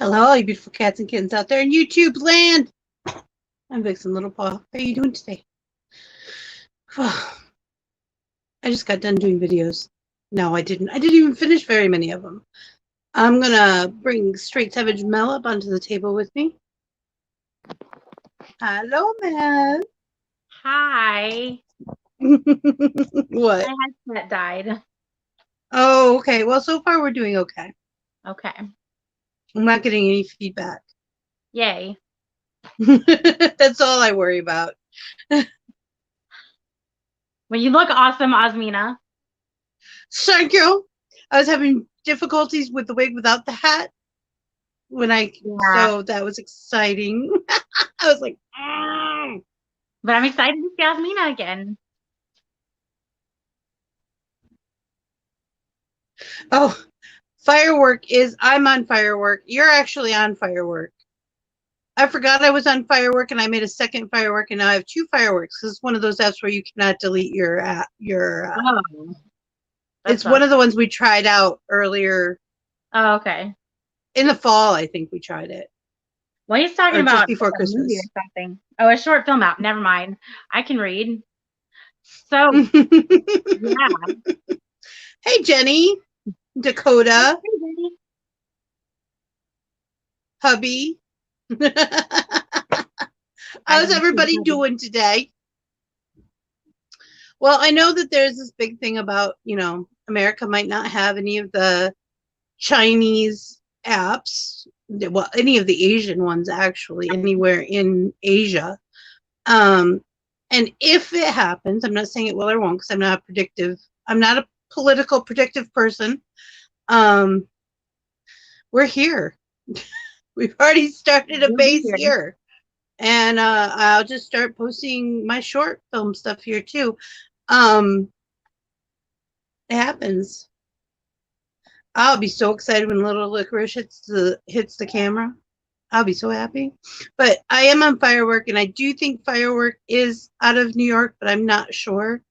Hello, all you beautiful cats and kittens out there in YouTube land. I'm Vixen Little Paw. How are you doing today? I just got done doing videos. No, I didn't. I didn't even finish very many of them. I'm gonna bring Straight Savage Mel up onto the table with me. Hello, Mel. Hi. What? My headset died. Oh, okay. Well, so far we're doing okay. Okay. I'm not getting any feedback. Yay. That's all I worry about. Well, you look awesome, Osmina. Thank you. I was having difficulties with the wig without the hat so that was exciting. I was like, But I'm excited to see Osmina again. Oh, I'm on Firework. You're actually on Firework. I forgot I was on Firework and I made a second Firework and now I have two Fireworks. This is one of those apps where you cannot delete your app. It's one of the ones we tried out earlier. Oh, okay. In the fall, I think we tried it. Well, he's talking about just before Christmas or something. Oh, a short film app. Never mind. I can read. So, yeah. Hey, Jenny, Dakota, hey, Jenny. Hubby. How's everybody doing today? Well, I know that there's this big thing about, America might not have any of the Chinese apps, well, any of the Asian ones actually, anywhere in Asia. And if it happens, I'm not saying it will or won't because I'm not a political predictive person. We're here. We've already started a base here. And I'll just start posting my short film stuff here too. It happens. I'll be so excited when Little Licorice hits the camera. I'll be so happy. But I am on Firework, and I do think Firework is out of New York, but I'm not sure.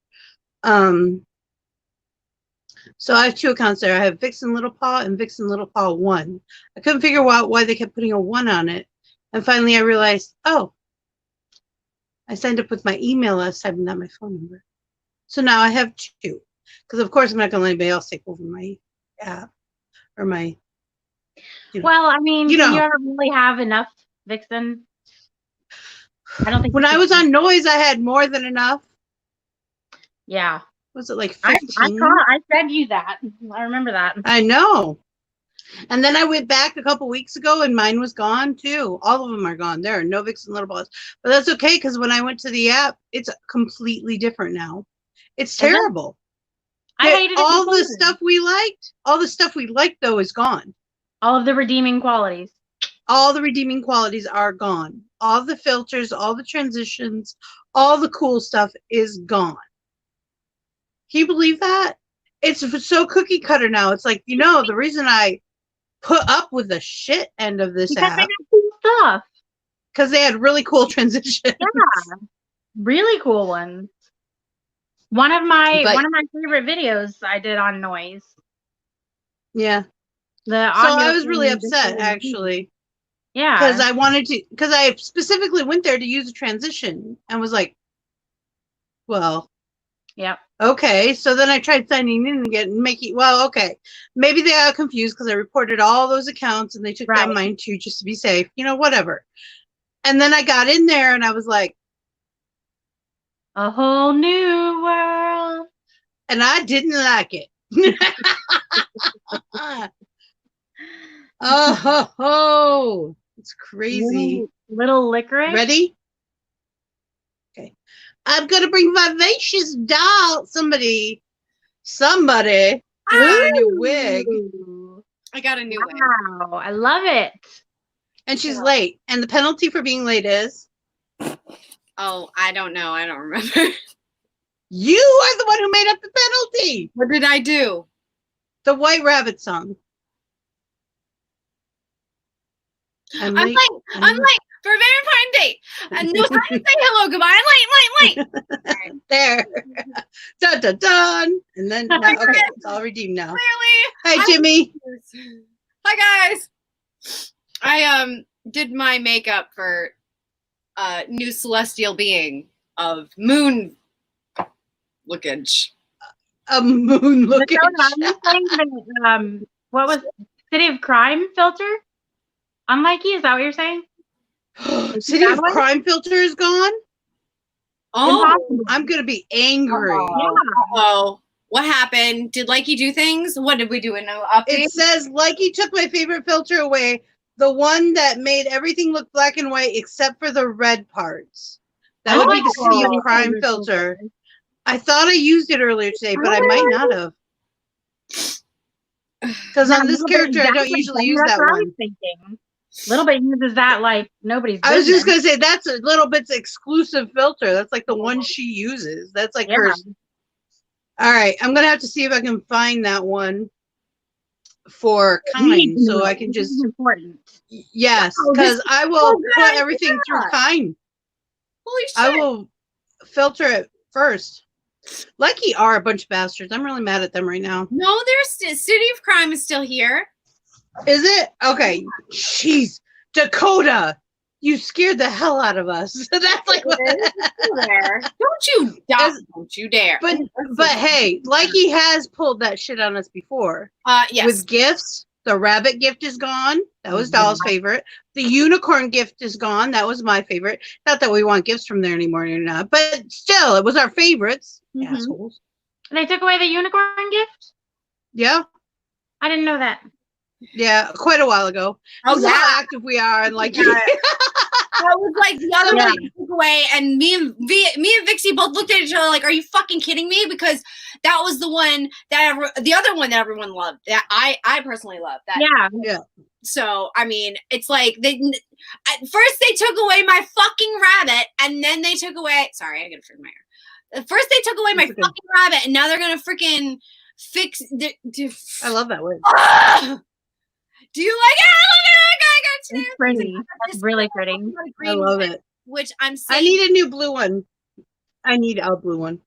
So I have two accounts there. I have Vixen Little Paw and Vixen Little Paw 1. I couldn't figure out why they kept putting a 1 on it. And finally I realized, oh, I signed up with my email last time, not my phone number. So now I have two. Because, of course, I'm not going to let anybody else take over my app or my, Well, I mean, do you ever really have enough, Vixen? I don't think. When I was on Noise, I had more than enough. Yeah. Was it like 15? I said you that. I remember that. I know. And then I went back a couple weeks ago and mine was gone too. All of them are gone. There are no Vixen Little Paws. But that's okay because when I went to the app, it's completely different now. It's terrible. I hated all the stuff we liked. All the stuff we liked though is gone. All of the redeeming qualities. All the redeeming qualities are gone. All the filters, all the transitions, all the cool stuff is gone. Can you believe that? It's so cookie cutter now. It's like, the reason I put up with the shit end of this app. Because they had cool stuff. Because they had really cool transitions. Yeah. Really cool ones. One of my favorite videos I did on Noise. Yeah. So I was really upset actually. Yeah. Because I specifically went there to use a transition and was like, well, yep. Okay, so then I tried signing in again and okay. Maybe they got confused because I reported all those accounts and they took down mine too just to be safe, whatever. And then I got in there and I was like, a whole new world. And I didn't like it. Oh, it's crazy. Little Licorice. Ready? Okay. I'm going to bring Vivacious Doll. Somebody. I got a new wig. I got a new wig. Wow, I love it. And she's late. And the penalty for being late is? Oh, I don't know. I don't remember. You are the one who made up the penalty. What did I do? The White Rabbit song. I'm late for a very important date. And no time to say hello, goodbye. I'm late. There. Dun, dun, dun. And then, it's all redeemed now. Clearly. Hi, Jimmy. Hi, guys. I did my makeup for new celestial being of moon lookage. A moon lookage. What was City of Crime filter? Unlikey, is that what you're saying? City of Crime filter is gone? Oh, Impossible. I'm gonna be angry. Oh, what happened? Did Likey do things? What did we do? An update? It says Likey took my favorite filter away, the one that made everything look black and white except for the red parts. That would be the City of Crime filter. I thought I used it earlier today, but I might not have. Because on this character, I don't usually use that one. Little bit uses that like nobody's business. I was just gonna say that's a Little Bit's exclusive filter. That's like the one she uses. That's like hers. All right, I'm gonna have to see if I can find that one for Kind, so I can just. Important. Yes, because I will put everything through Kind. Holy shit! I will filter it first. Likey are a bunch of bastards. I'm really mad at them right now. No, there's City of Crime is still here. Is it? Okay. Jeez. Dakota, you scared the hell out of us. That's like Don't you dare. Don't you dare. But hey, Likey has pulled that shit on us before. Yes. With gifts. The rabbit gift is gone. That was Doll's favorite. The unicorn gift is gone. That was my favorite. Not that we want gifts from there anymore or not, but still, it was our favorites. Assholes. They took away the unicorn gift? Yeah. I didn't know that. Yeah, quite a while ago. Oh, yeah. How active we are, and like, I was like the other one took away, and me and Vixie both looked at each other like, "Are you fucking kidding me?" Because that was the one that the other one that everyone loved. That I personally loved. That yeah. So I mean, it's like at first they took away my fucking rabbit, and then they took away. Sorry, I gotta trim my hair. At first they took away my fucking rabbit, and now they're gonna freaking fix. I love that word. Do you like it? It's pretty. It's really pretty. I love it. Which I'm saying. I need a new blue one. I need a blue one.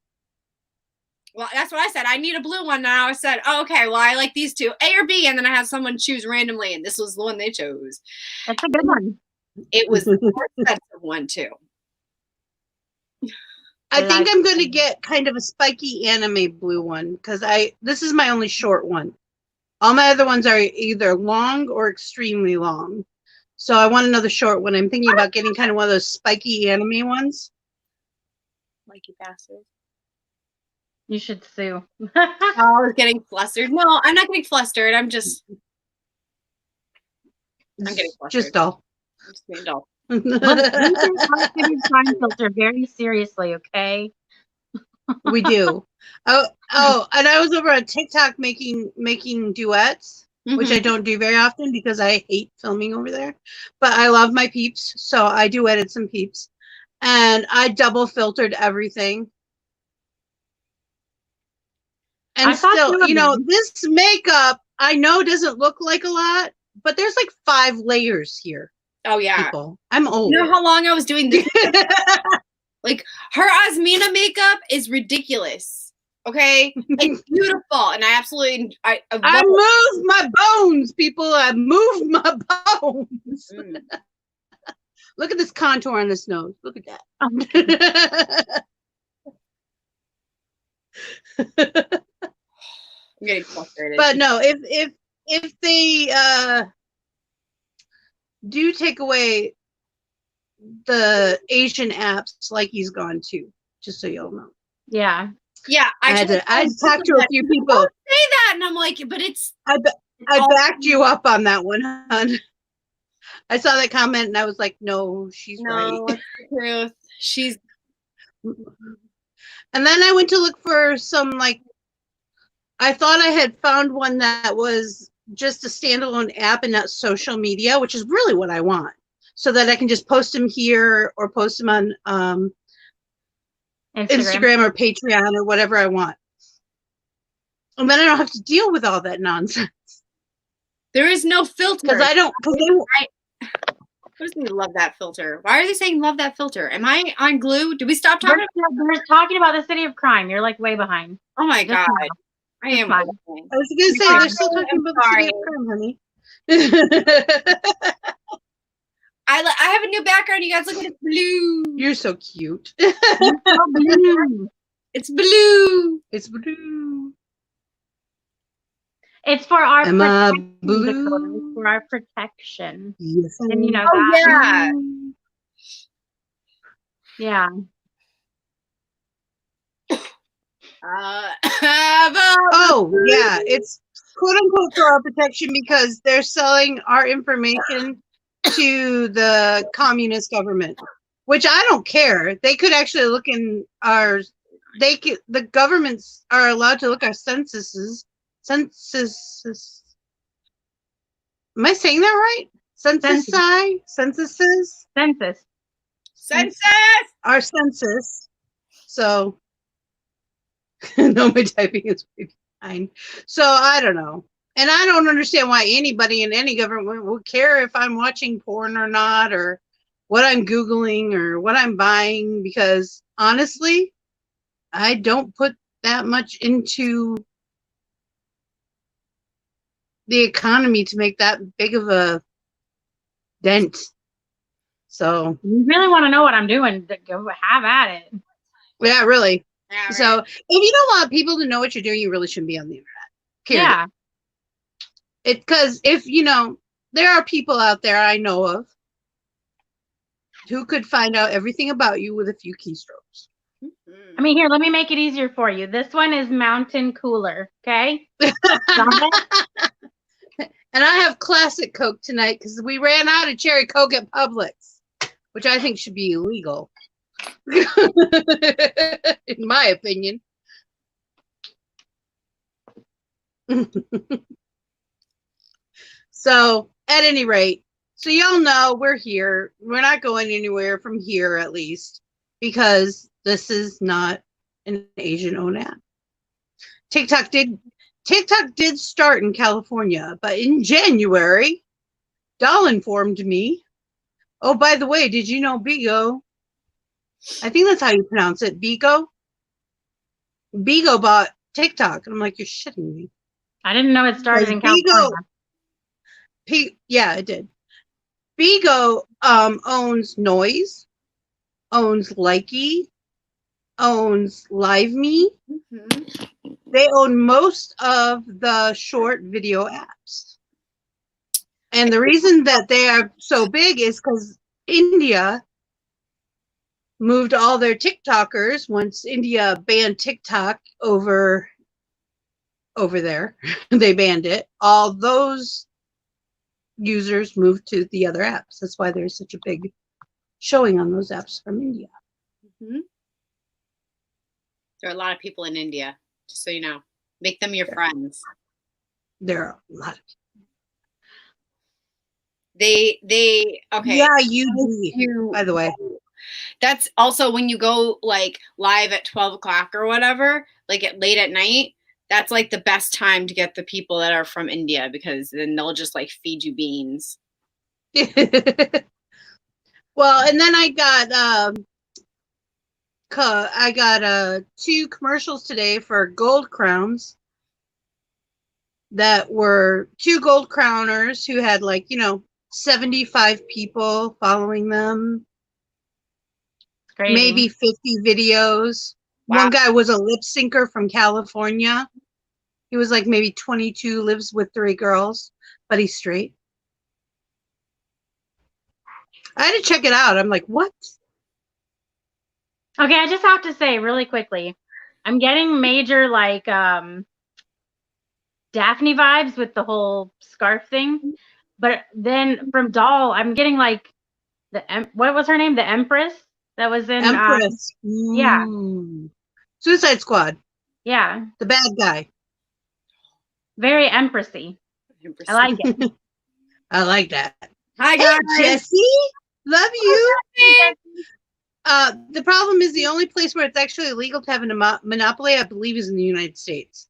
Well, that's what I said. I need a blue one. And I said, oh, okay, well, I like these two, A or B. And then I have someone choose randomly. And this was the one they chose. That's a good one. It was the more expensive one, too. I think I'm going to get kind of a spiky anime blue one. Because this is my only short one. All my other ones are either long or extremely long. So I want another short one. I'm thinking about getting kind of one of those spiky anime ones. Like you bastard. You should sue. I was getting flustered. No, I'm not getting flustered. I'm getting flustered. Just dull. I'm just being dull. We take our Crime filter very seriously, okay? We do. Oh, and I was over on TikTok making duets, which I don't do very often because I hate filming over there. But I love my peeps, so I duetted some peeps. And I double filtered everything. And still, this makeup, I know doesn't look like a lot, but there's like 5 layers here. Oh, yeah. People. I'm old. You know how long I was doing this? Like, her Asmina makeup is ridiculous. Okay? It's beautiful. And I absolutely... I moved my bones, people. I moved my bones. Look at this contour on this nose. Look at that. I'm getting frustrated. But no, if they do take away the Asian apps, like he's gone too, just so y'all know. Yeah. Yeah. I talked to a few people. Say that, and I'm like, but it's. I backed you up on that one, hon. I saw that comment and I was like, no, she's right. It's the truth. She's. And then I went to look for some, like, I thought I had found one that was just a standalone app and not social media, which is really what I want. So that I can just post them here or post them on Instagram or Patreon or whatever I want. And then I don't have to deal with all that nonsense. There is no filter. Because I don't. Who doesn't love that filter? Why are they saying love that filter? Am I on glue? Did we stop talking? We're talking about the City of Crime. You're like way behind. Oh my God. I am. I was going to say, they're still talking about the City of Crime, honey. I have a new background. You guys look at it. Blue. You're so cute. Blue. It's blue. It's blue. It's for our Am I protection, blue? Dakota. It's for our protection. Yes, And you know Oh that. yeah. Yeah. Oh, yeah. It's quote unquote for our protection because they're selling our information to the communist government, which I don't care. They could actually look in our, the governments are allowed to look our censuses. Am I saying that right? Censuses? Our census. So, no, my typing is way behind. So I don't know. And I don't understand why anybody in any government would care if I'm watching porn or not, or what I'm Googling or what I'm buying, because honestly, I don't put that much into the economy to make that big of a dent. So You really want to know what I'm doing? Go have at it. yeah, really. Yeah, right. So if you don't want people to know what you're doing, you really shouldn't be on the internet. Period. Yeah. Because if, there are people out there I know of who could find out everything about you with a few keystrokes. I mean, here, let me make it easier for you. This one is Mountain Cooler, okay? And I have classic Coke tonight because we ran out of cherry Coke at Publix, which I think should be illegal. In my opinion. So, at any rate, so y'all know we're here. We're not going anywhere from here, at least, because this is not an Asian-owned app. TikTok did start in California, but in January, Dahl informed me, oh, by the way, did you know Bigo? I think that's how you pronounce it, Bigo? Bigo bought TikTok. And I'm like, you're shitting me. I didn't know it started in California. Yeah, it did. Bigo owns Noise, owns Likey, owns LiveMe. Mm-hmm. They own most of the short video apps. And the reason that they are so big is because India moved all their TikTokers once India banned TikTok over there. They banned it. All those users moved to the other apps. That's why there's such a big showing on those apps from India. Mm-hmm. There are a lot of people in India, just so you know. Make them your friends. There are a lot of people. They okay. Yeah, you by the way. That's also when you go like live at 12 o'clock or whatever, like late at night. That's like the best time to get the people that are from India, because then they'll just like feed you beans. Well, and then I got 2 commercials today for gold crowns that were 2 gold crowners who had 75 people following them. Crazy. Maybe 50 videos. Wow. One guy was a lip syncer from California. He was like maybe 22, lives with 3 girls, but he's straight. I had to check it out. I'm like, what? Okay, I just have to say really quickly, I'm getting major Daphne vibes with the whole scarf thing. But then from Dahl, I'm getting what was her name? The Empress that was in Empress. Yeah. Suicide Squad. Yeah. The bad guy. Very Empressy. I like it. I like that. Hi guys. Hey, Jesse. Love you. The problem is the only place where it's actually illegal to have a monopoly, I believe, is in the United States.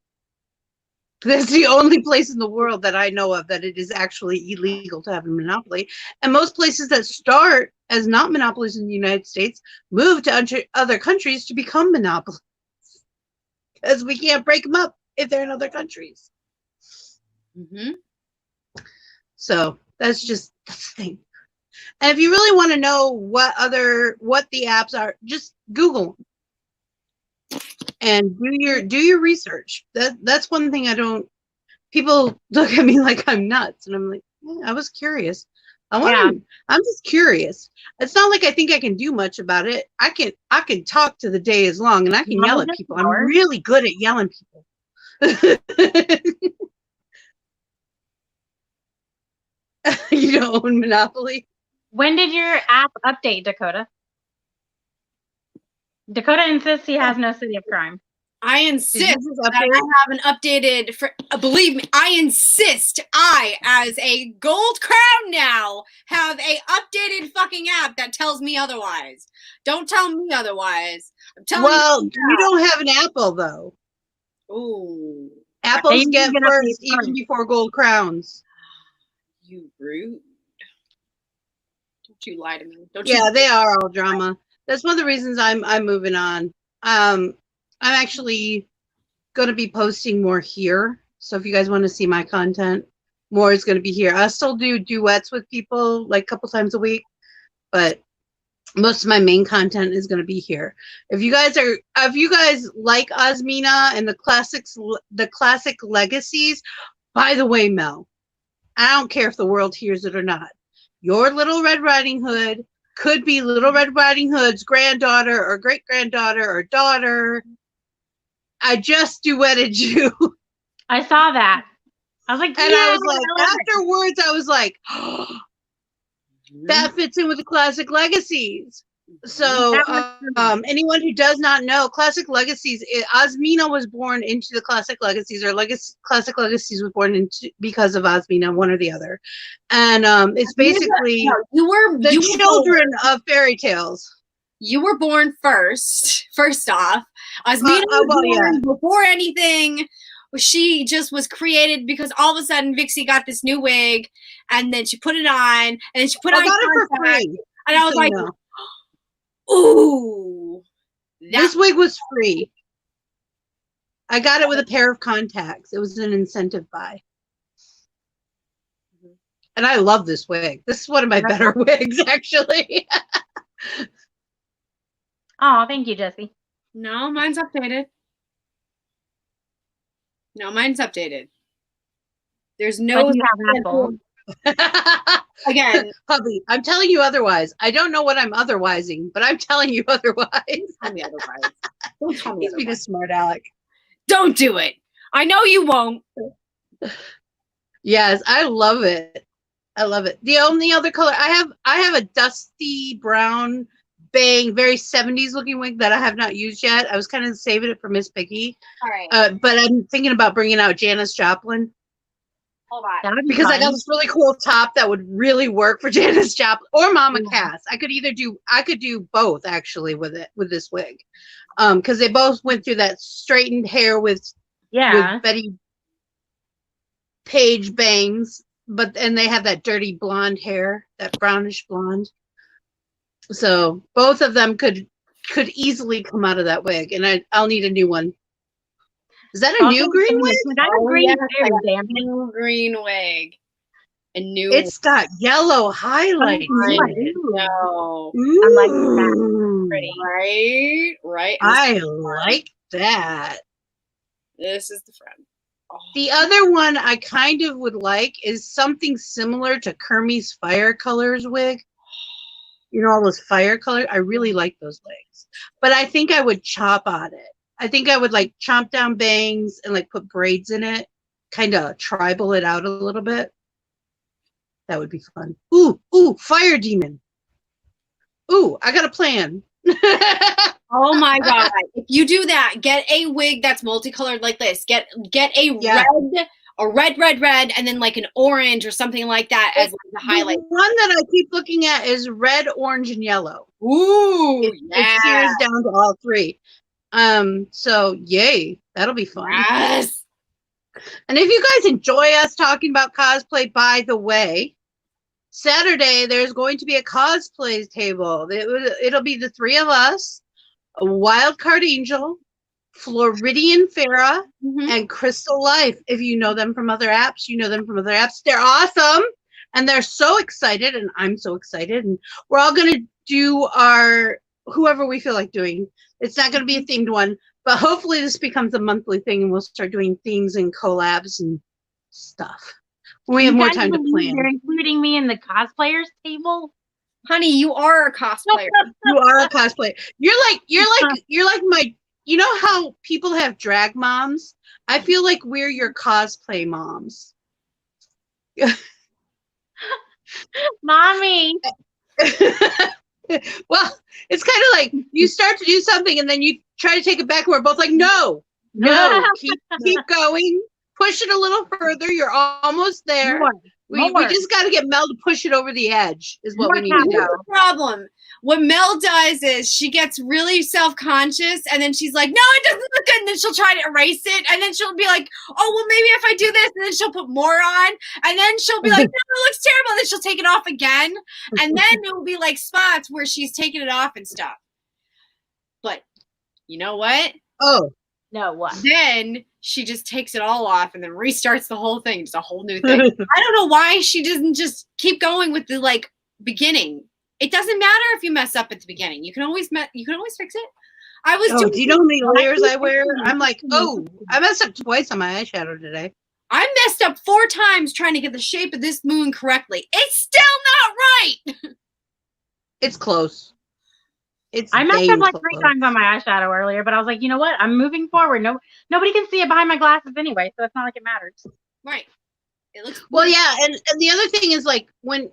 That's the only place in the world that I know of that it is actually illegal to have a monopoly. And most places that start as not monopolies in the United States move to other countries to become monopolies. Because we can't break them up if they're in other countries. Mm-hmm. So that's the thing. And if you really want to know what the apps are, just Google them and do your research. That's one thing I don't. People look at me like I'm nuts, and I'm like, I was curious. I'm just curious. It's not like I think I can do much about it. I can talk to the day is long, and I can yell at people. I'm really good at yelling people. You don't own Monopoly? When did your app update, Dakota? Dakota insists he has no City of Crime. I insist that I have an updated. Believe me, I insist. I, as a gold crown now, have a updated fucking app that tells me otherwise. Don't tell me otherwise. I'm telling you. You don't have an Apple though. Ooh. Apples get first even before gold crowns. You rude. Don't you lie to me. They are all drama. That's one of the reasons I'm moving on. I'm actually going to be posting more here. So if you guys want to see my content, more is going to be here. I still do duets with people like a couple times a week, but most of my main content is going to be here. If you guys like Osmina and the classic legacies, by the way, Mel, I don't care if the world hears it or not. Your Little Red Riding Hood could be Little Red Riding Hood's granddaughter or great-granddaughter or daughter. I just duetted you. I saw that. I was like, I was like, afterwards, I was like, oh, that fits in with the classic legacies. So anyone who does not know, classic legacies, Osmina was born into the classic legacies, or classic legacies was born into because of Osmina, one or the other. And it's basically the children of fairy tales. You were born first off. Osmina was born before anything. She just was created because all of a sudden Vixie got this new wig, and then she put it on, and then she put on got it for free. And I was like, ooh. This wig was free. I got it with a pair of contacts. It was an incentive buy. And I love this wig. This is one of my better wigs, actually. Oh, thank you, Jessie. No, mine's updated. There's no Apple. Again, hubby, I'm telling you otherwise. I don't know what I'm otherwising, but I'm telling you otherwise. Tell me otherwise. Don't tell me He's being a smart aleck. Don't do it. I know you won't. Yes, I love it. I love it. The only other color I have a dusty brown bang, very 70s looking wig that I have not used yet. I was kind of saving it for Miss Piggy. All right. But I'm thinking about bringing out Janis Joplin. Hold on. Because I got this really cool top that would really work for Janis Joplin or Mama Cass. I could do both actually with this wig. Because they both went through that straightened hair with Betty Page bangs, and they have that dirty blonde hair, that brownish blonde. So both of them could easily come out of that wig, and I'll need a new one. Is that a new green wig? New green wig. A new. It's got yellow highlights. No. I like that. Pretty. Right. I like that. This is the front. Oh. The other one I kind of would like is something similar to Kermie's Fire Colors wig. You know, all those fire colors. I really like those wigs. But I think I would chop on it. I think I would like chomp down bangs and like put braids in it, kind of tribal it out a little bit. That would be fun. Ooh, fire demon. Ooh, I got a plan. Oh my god! If you do that, get a wig that's multicolored like this. Get a red, and then like an orange or something like that as like the highlight. The one that I keep looking at is red, orange, and yellow. Ooh, it tears down to all three. So yay, that'll be fun. Yes. And if you guys enjoy us talking about cosplay, by the way, Saturday there's going to be a cosplay table. It'll be the three of us, a Wildcard Angel, Floridian Farah, and Crystal Life. If you know them from other apps, you know them from other apps. They're awesome. and they're so excited, and I'm so excited, and we're all gonna do our whoever we feel like doing. It's not gonna be a themed one, but hopefully this becomes a monthly thing, and we'll start doing themes and collabs and stuff. We have more time to plan. You're including me in the cosplayers table, honey. You are a cosplayer. You are a cosplayer. You're like my. You know how people have drag moms? I feel like we're your cosplay moms. Mommy. Well, it's kind of like you start to do something and then you try to take it back. And we're both like, no, keep going, push it a little further. You're almost there. We just got to get Mel to push it over the edge. Is what we need to do. The problem. What Mel does is she gets really self-conscious and then she's like, no, it doesn't look good. And then she'll try to erase it. And then she'll be like, oh, well, maybe if I do this. And then she'll put more on. And then she'll be like, no, it looks terrible. And then she'll take it off again. And then it will be like spots where she's taking it off and stuff. But you know what? Oh. No, what? Then she just takes it all off and then restarts the whole thing. It's a whole new thing. I don't know why she doesn't just keep going with the like beginning. It doesn't matter if you mess up at the beginning. You can always fix it. Do you know how many layers I wear? I'm like, oh, I messed up twice on my eyeshadow today. I messed up 4 times trying to get the shape of this moon correctly. It's still not right. It's close. I messed up like 3 times on my eyeshadow earlier, but I was like, you know what? I'm moving forward. Nobody can see it behind my glasses anyway, so it's not like it matters. Right. It looks well, yeah, and the other thing is like when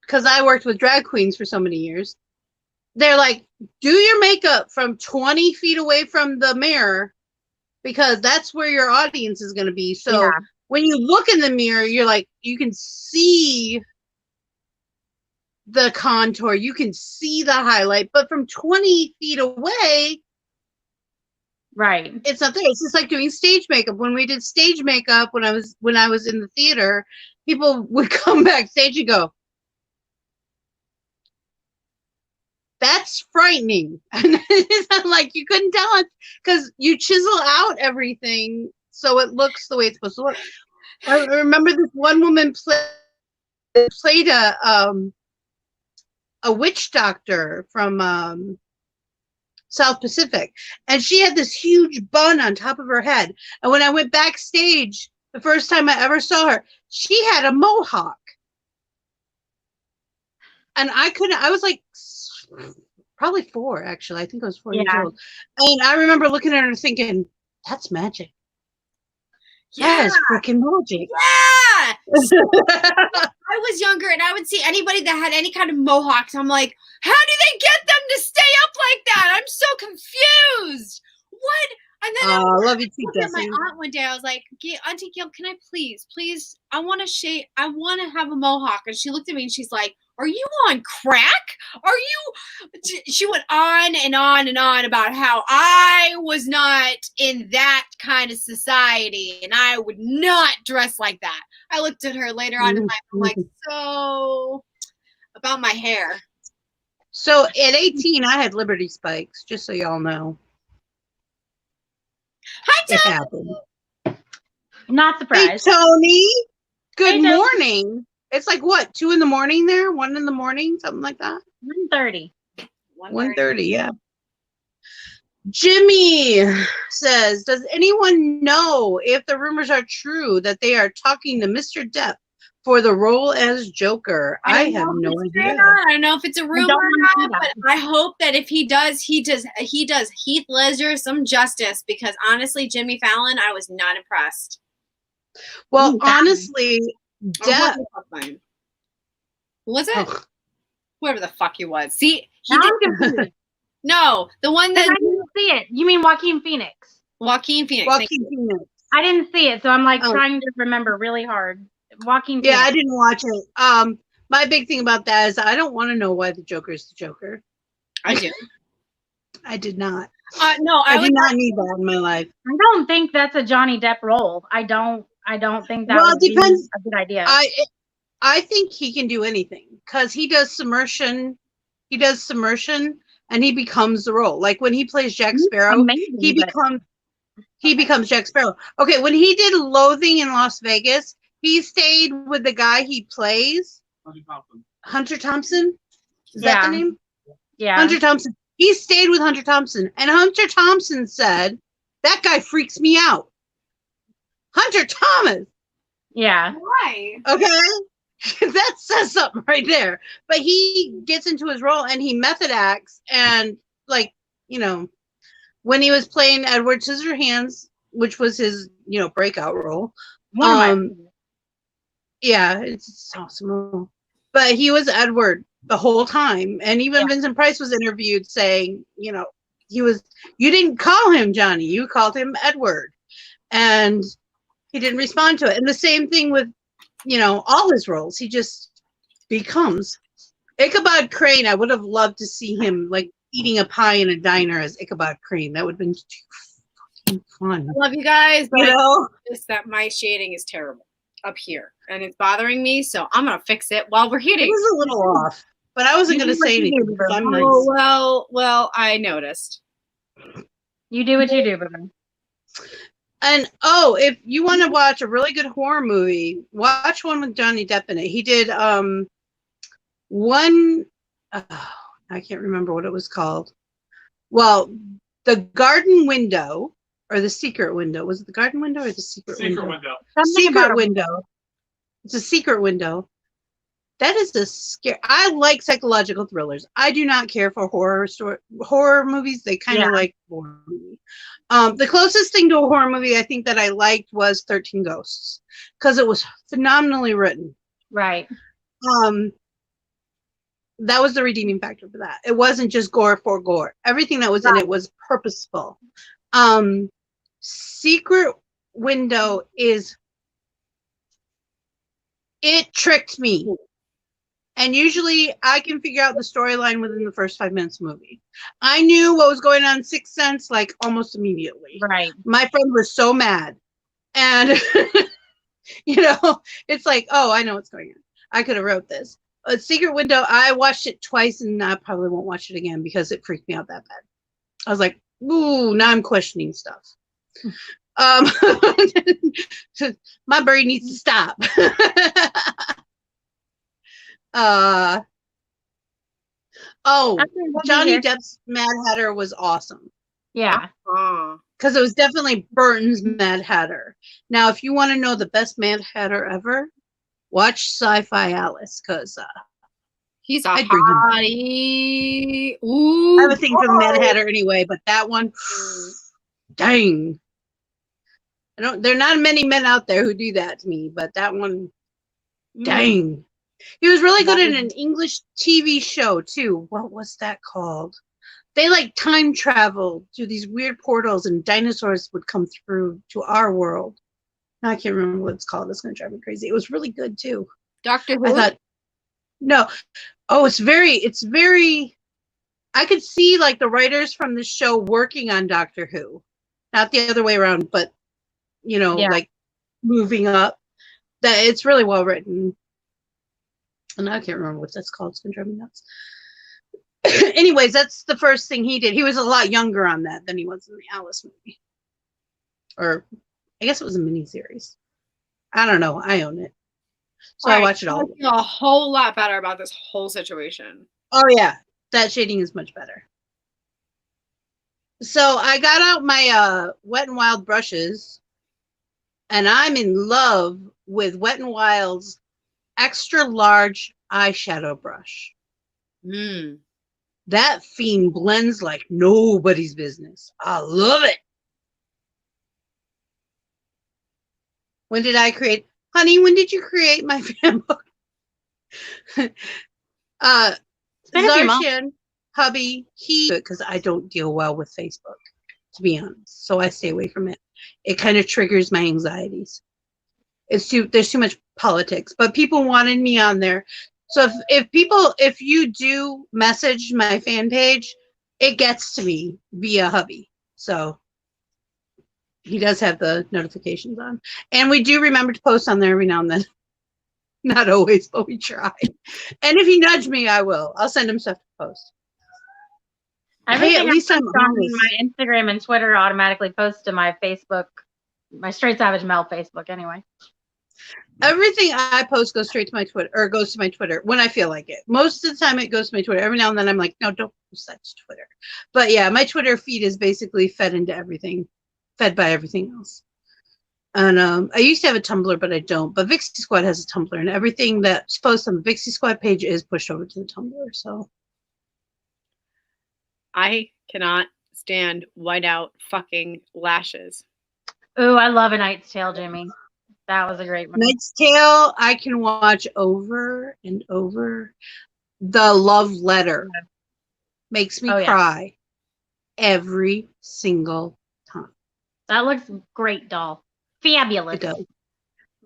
because I worked with drag queens for so many years, they're like, do your makeup from 20 feet away from the mirror because that's where your audience is going to be. So when you look in the mirror, you're like, you can see the contour, you can see the highlight, but from 20 feet away, right, it's not there. It's just like doing stage makeup. When we did stage makeup when I was in the theater, people would come backstage and go, that's frightening. And it's not like you couldn't tell it because you chisel out everything so it looks the way it's supposed to look. I remember this one woman played a witch doctor from South Pacific, and she had this huge bun on top of her head. And when I went backstage the first time I ever saw her, she had a mohawk. And I was like probably 4, actually. I think I was 4 years old. And I remember looking at her thinking, that's magic. That is freaking magic. Yeah. I was younger and I would see anybody that had any kind of mohawks. I'm like, how do they get them to stay up like that? I'm so confused. What? And then I love you too, Jesse. My aunt one day, I was like, Auntie Gail, can I please, I want to shave. I want to have a mohawk. And she looked at me and she's like, are you on crack? She went on and on and on about how I was not in that kind of society and I would not dress like that. I looked at her later on in life. I'm like, so about my hair. So at 18, I had Liberty Spikes, just so y'all know. Hi, Tony. It happened. Not surprised. Hey, Tony. Good morning. It's like what, 2 in the morning there? 1 in the morning? Something like that? 1:30. 1:30, yeah. Jimmy says, does anyone know if the rumors are true that they are talking to Mr. Depp for the role as Joker? I have no idea. I don't know if it's a rumor or not, but I hope that if he does Heath Ledger some justice, because honestly, Jimmy Fallon, I was not impressed. Well, honestly, Depp. Who was it? Oh. Whoever the fuck he was. See, no, the one that I didn't see it. You mean Joaquin Phoenix? Joaquin Phoenix. I didn't see it, so I'm like trying to remember really hard. Joaquin Phoenix. Yeah, I didn't watch it. My big thing about that is I don't want to know why the Joker is the Joker. I do. I did not. No, I did not need that in my life. I don't think that's a Johnny Depp role. I don't think that would be a good idea. I think he can do anything because he does submersion. He does submersion and he becomes the role. Like when he plays Jack Sparrow, he becomes Jack Sparrow. Okay, when he did Loathing in Las Vegas, he stayed with the guy he plays. Hunter Thompson. Is that the name? Yeah. Hunter Thompson. He stayed with Hunter Thompson, and Hunter Thompson said, "That guy freaks me out." Hunter Thomas. Yeah. Why? Okay. That says something right there. But he gets into his role and he method acts, and like, you know, when he was playing Edward Scissorhands, which was his, you know, breakout role. One of my favorites. Yeah, it's awesome. But he was Edward the whole time. And even Vincent Price was interviewed saying, you know, you didn't call him Johnny, you called him Edward. And he didn't respond to it. And the same thing with, you know, all his roles. He just becomes. Ichabod Crane, I would have loved to see him like eating a pie in a diner as Ichabod Crane. That would have been too fucking fun. I love you guys, but You know? it's that my shading is terrible up here and it's bothering me, so I'm gonna fix it while we're It hitting. was a little off, but I wasn't going to say anything because I'm nice. Oh, well, I noticed. You do what you do, baby. And if you want to watch a really good horror movie, watch one with Johnny Depp in it. He did one, I can't remember what it was called. Well, The Garden Window or The Secret Window. Was it The Garden Window or The Secret Window? Secret Window. It's a secret window. That is a scare. I like psychological thrillers. I do not care for horror movies. They kind of like horror movies. The closest thing to a horror movie I think that I liked was 13 Ghosts because it was phenomenally written. Right. That was the redeeming factor for that. It wasn't just gore for gore. Everything that was in it was purposeful. Secret Window it tricked me. And usually I can figure out the storyline within the first 5 minutes of the movie. I knew what was going on in Sixth Sense like almost immediately. Right. My friend was so mad. And, you know, it's like, oh, I know what's going on. I could have wrote this. Secret Window, I watched it twice and I probably won't watch it again because it freaked me out that bad. I was like, ooh, now I'm questioning stuff. My brain needs to stop. Johnny Depp's Mad Hatter was awesome. Yeah. Because it was definitely Burton's Mad Hatter. Now, if you want to know the best Mad Hatter ever, watch Sci-Fi Alice, because he's a hottie. Ooh, I have a thing for Mad Hatter anyway, but that one, dang. There are not many men out there who do that to me, but that one, dang. He was really good in an English TV show, too. What was that called? They like time traveled through these weird portals and dinosaurs would come through to our world. I can't remember what it's called. It's going to drive me crazy. It was really good, too. Doctor Who? I thought, no. Oh, it's very, I could see like the writers from the show working on Doctor Who. Not the other way around, but, you know, like moving up. That it's really well written. And I can't remember what that's called. It's going to drive me nuts. Anyways, that's the first thing he did. He was a lot younger on that than he was in the Alice movie. Or I guess it was a miniseries. I don't know. I own it. So I watch it all. I feel a whole lot better about this whole situation. Oh, yeah. That shading is much better. So I got out my Wet n Wild brushes. And I'm in love with Wet n Wild's extra large eyeshadow brush. That fiend blends like nobody's business. I love it. When did I create? Honey, when did you create my fan book? Zarshan, hubby, because I don't deal well with Facebook, to be honest. So I stay away from it. It kind of triggers my anxieties. There's too much politics, but people wanted me on there. So if you do message my fan page, it gets to me via hubby. So he does have the notifications on. And we do remember to post on there every now and then. Not always, but we try. And if he nudge me, I will. I'll send him stuff to post. Hey, at least I'm on my Instagram and Twitter automatically post to my Facebook, my Straight Savage Mel Facebook anyway. Everything I post goes straight to my Twitter, or goes to my Twitter when I feel like it. Most of the time, it goes to my Twitter. Every now and then, I'm like, no, don't post that to Twitter. But yeah, my Twitter feed is basically fed into everything, fed by everything else. And I used to have a Tumblr, but I don't. But Vixie Squad has a Tumblr, and everything that's posted on the Vixie Squad page is pushed over to the Tumblr. So I cannot stand whiteout fucking lashes. Ooh, I love A Knight's Tale, Jimmy. That was a great one. Knight's Tale, I can watch over and over. The Love Letter makes me cry every single time. That looks great, doll. Fabulous. It does.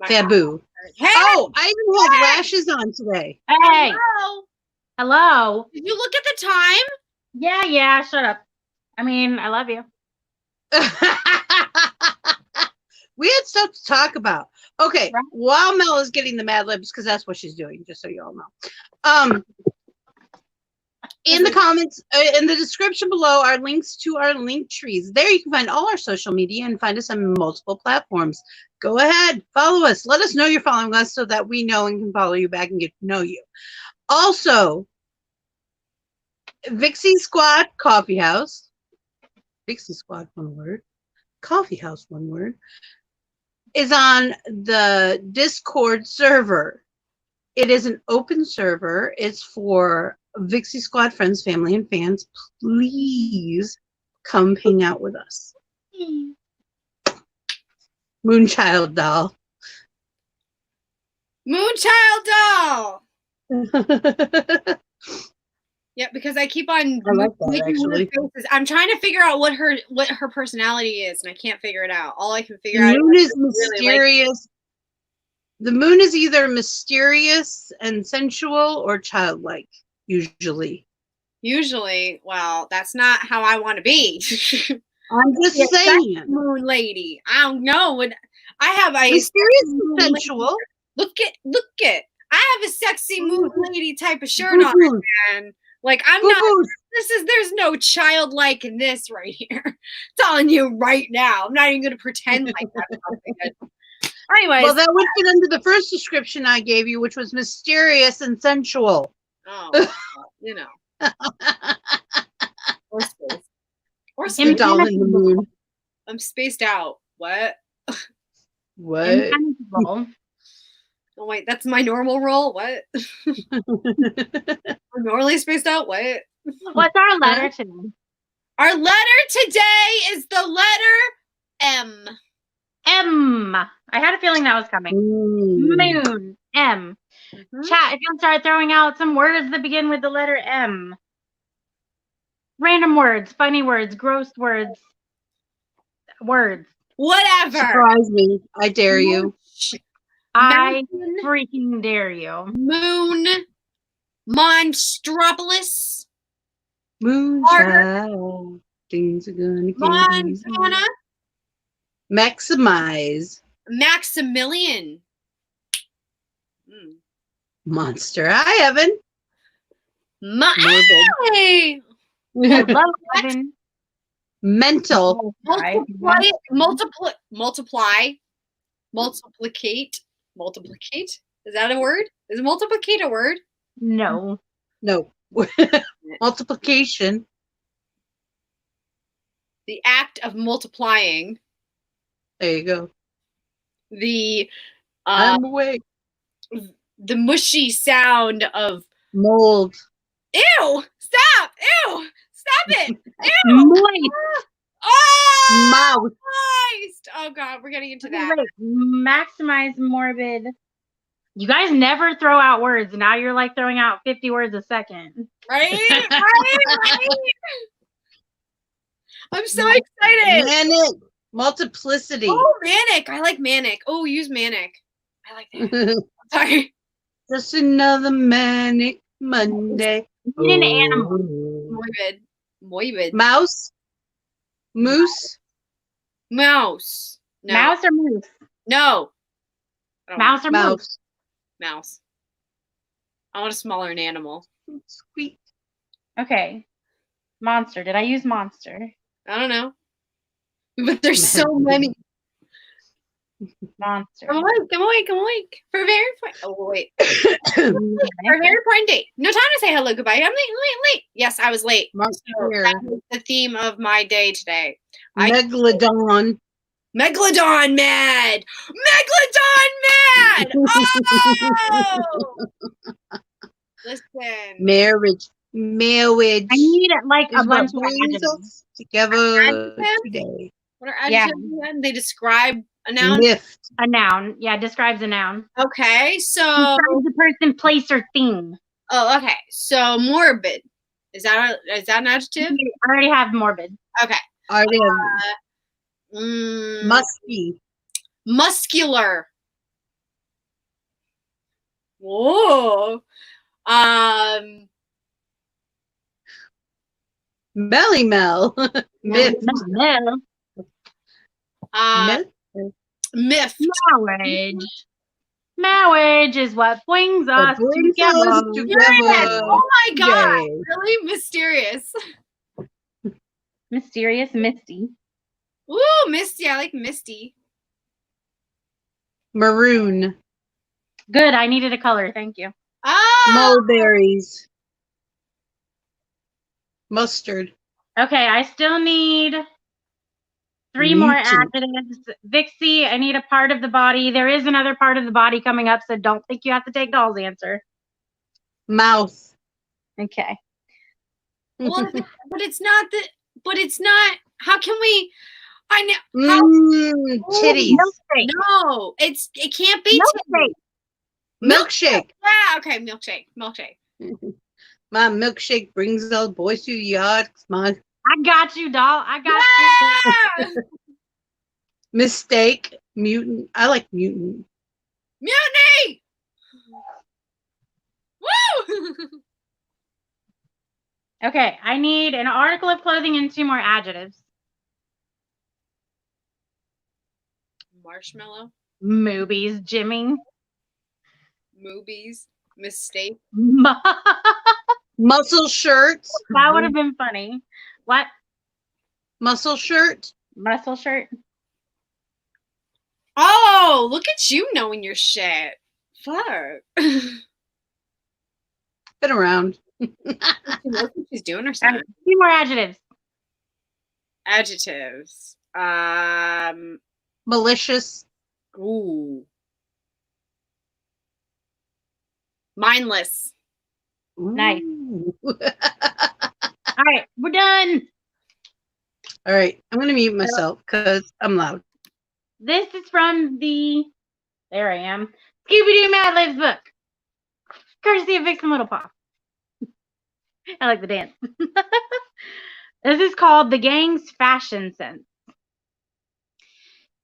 Fabu. Hey! Oh, I even had lashes on today. Hey. Hello. Hello. Did you look at the time? Yeah, shut up. I mean, I love you. We had stuff to talk about. Okay, Right. while Mel is getting the Mad Libs, because that's what she's doing, just so you all know. In the comments, in the description below are links to our link trees. There you can find all our social media and find us on multiple platforms. Go ahead, follow us. Let us know you're following us so that we know and can follow you back and get to know you. Also, Vixie Squad Coffee House. Vixie Squad, one word. Coffee House, one word. Is on the Discord server. It is an open server. It's for Vixie Squad friends, family, and fans. Please come hang out with us. Moonchild doll. Moonchild doll. Yeah, because I keep on I like that, making actually. weird faces. I'm trying to figure out what her personality is, and I can't figure it out. All I can figure The out moon is really mysterious. The moon is either mysterious and sensual or childlike, usually. Usually, well, that's not how I want to be. I'm just Yeah, saying. moon lady. I don't know. I have a Mysterious and moon lady. sensual. Look it. I have a sexy moon lady type of shirt on, man. Like I'm not. There's no childlike in this right here. Telling you right now. I'm not even gonna pretend like that's something. Anyways, Well, that would fit under the first description I gave you, which was mysterious and sensual. oh, you know, or space, or The space. doll in the moon. I'm spaced out. What? What? Impenetrable. Oh wait, that's my normal role. What? I'm normally spaced out. What? What's our letter today? Our letter today is the letter M. M. I had a feeling that was coming. Moon. M. Chat, if you'll start throwing out some words that begin with the letter M. Random words, funny words, gross words. Words. Whatever. Surprise me. I dare you. I Mountain, freaking dare you. moon, monstropolis, Moonchild. Things are gonna get easy. Montana, Maximize. Maximilian. Monster. Hi, Evan. Hey. Hello, Evan. Mental. Multiplicate. Is that a word? Is multiplicate a word? No. No. Multiplication. The act of multiplying. There you go. The I'm awake. the mushy sound of Mold. ew. Stop. Ew. Stop it. Ew. Moist. Oh, Mouth. moist. Oh God, we're getting into that. Wait, maximize morbid. You guys never throw out words. Now you're like throwing out 50 words a second. Right? I'm so excited. Manic. Multiplicity. Oh, manic. I like manic. Oh, use manic. I like that. Sorry. Just another manic Monday. Need an animal. Morbid. Mouse. Moose. Mouse. No. Mouse or moose? No. Mouse or moose? Mouse. Mouse. I want a smaller animal. Squeak. Okay. Monster. Did I use monster? I don't know. But there's so many. Monster. I'm awake. For a very wait. For a very important date. No time to say hello, goodbye. I'm late. Yes, I was late. So that was the theme of my day today. Megalodon. Megalodon mad! Oh! Listen. Marriage. I need like a is bunch what of brings adjectives. us together Adjectives? today. What are adjectives again? They describe a noun? Lift. A noun. Yeah, describes a noun. Okay, so Describes a person, place, or thing. oh, okay. So morbid. Is that an adjective? I already have morbid. Okay. Musky. Muscular. Whoa. Melly Mel. Myth. No. Myth. Marriage is what brings us together. Yes. Oh my god. Yay. Really mysterious. Mysterious, Misty. Ooh, Misty. I like Misty. Maroon. Good. I needed a color. Thank you. Mulberries. Mustard. Okay, I still need 3 more adjectives. Vixie, I need a part of the body. There is another part of the body coming up, so don't think you have to take Doll's answer. Mouth. Okay. Well, but it's not. How can we? I know. Titties. No, it can't be milkshake. Yeah. Okay. Milkshake. My milkshake brings all the boys to the yard. I got you, doll. I got you. Mistake. Mutant. I like mutant. Mutiny! Woo! Okay, I need an article of clothing and 2 more adjectives. Marshmallow. Movies, Jimmy. Movies. Mistake. Muscle shirts. That would have been funny. What? Muscle shirt. Muscle shirt. Oh, look at you knowing your shit. Fuck. Been around. She knows what she's doing or something. 2 more adjectives. Adjectives. Malicious. Ooh. Mindless. Nice. All right, we're done. All right, I'm going to mute myself because I'm loud. This is from the, there I am, Scooby-Doo Mad Libs book. Courtesy of Vixen Littlepaw. I like the dance. This is called The Gang's Fashion Sense.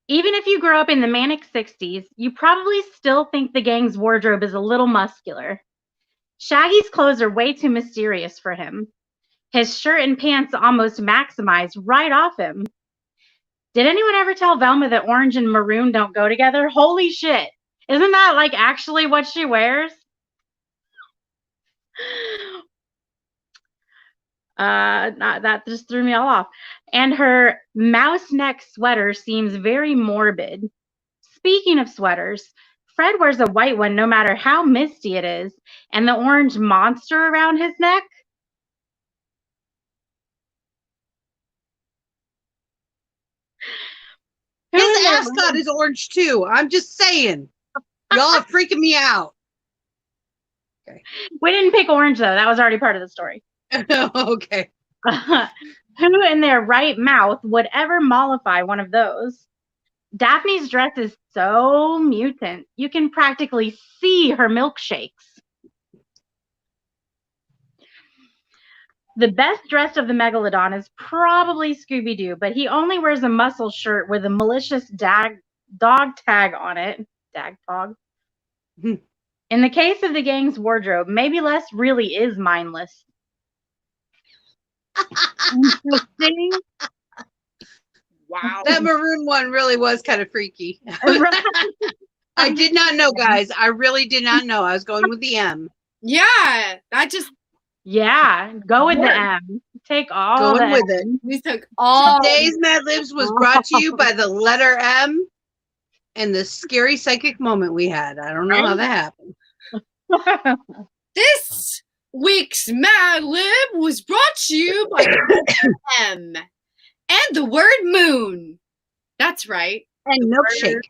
Even if you grow up in the manic 60s, you probably still think the gang's wardrobe is a little muscular. Shaggy's clothes are way too mysterious for him. His shirt and pants almost maximize right off him. Did anyone ever tell Velma that orange and maroon don't go together? Holy shit. Isn't that like actually what she wears? That just threw me all off. And her mouse neck sweater seems very morbid. Speaking of sweaters, Fred wears a white one no matter how misty it is, and the orange monster around his neck. His ascot is orange too. I'm just saying. Y'all are freaking me out. Okay. We didn't pick orange though. That was already part of the story. Okay. Who in their right mouth would ever mollify one of those? Daphne's dress is so mutant. You can practically see her milkshakes. The best dressed of the Megalodon is probably Scooby-Doo, but he only wears a muscle shirt with a malicious dog tag on it. Dag tog. In the case of the gang's wardrobe, maybe Les really is mindless. Interesting. Wow. That maroon one really was kind of freaky. I did not know, guys. I really did not know. I was going with the M. Yeah, that just. Yeah, go with the M. Take all going with it. We took all. Today's Mad Libs was brought to you by the letter M. and the scary psychic moment we had. I don't know how that happened. This week's Mad Lib was brought to you by M and the word moon. That's right. And milkshake.